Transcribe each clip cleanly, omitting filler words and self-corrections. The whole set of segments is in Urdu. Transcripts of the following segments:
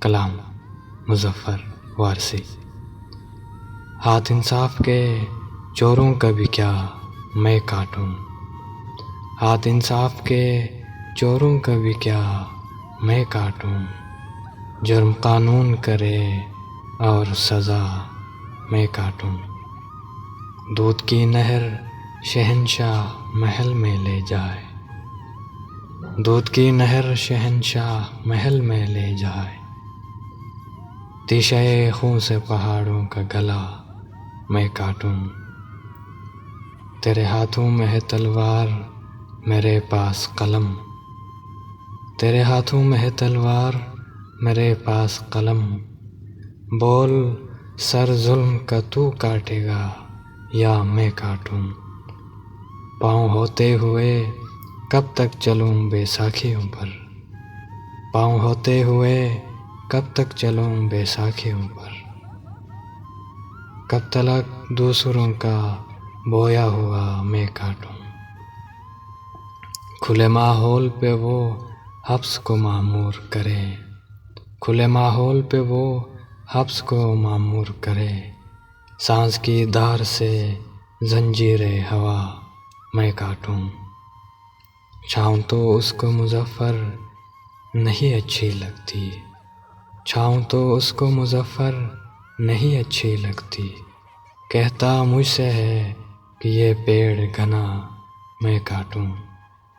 کلام مظفر وارثی۔ ہاتھ انصاف کے چوروں کا بھی کیا میں کاٹوں، ہاتھ انصاف کے چوروں کا بھی کیا میں کاٹوں، جرم قانون کرے اور سزا میں کاٹوں، دودھ کی نہر شہنشاہ محل میں لے جائے، دودھ کی نہر شہنشاہ محل میں لے جائے، تیشہ خوں سے پہاڑوں کا گلا میں کاٹوں، تیرے ہاتھوں میں ہے تلوار میرے پاس قلم، تیرے ہاتھوں میں ہے تلوار میرے پاس قلم، بول سر ظلم کا تو کاٹے گا یا میں کاٹوں، پاؤں ہوتے ہوئے کب تک چلوں بے ساکھیوں پر، پاؤں ہوتے ہوئے کب تک چلوں بے ساکھیوں پر، کب تلک دوسروں کا بویا ہوا میں کاٹوں، کھلے ماحول پہ وہ حبس کو معمور کرے، کھلے ماحول پہ وہ حبس کو معمور کرے، سانس کی دھار سے زنجیر ہوا میں کاٹوں، چھاؤں تو اس کو مظفر نہیں اچھی لگتی، چھاؤں تو اس کو مظفر نہیں اچھی لگتی، کہتا مجھ سے ہے کہ یہ پیڑ گھنا میں کاٹوں،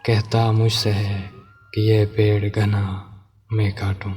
کہتا مجھ سے ہے کہ یہ پیڑ گھنا میں کاٹوں۔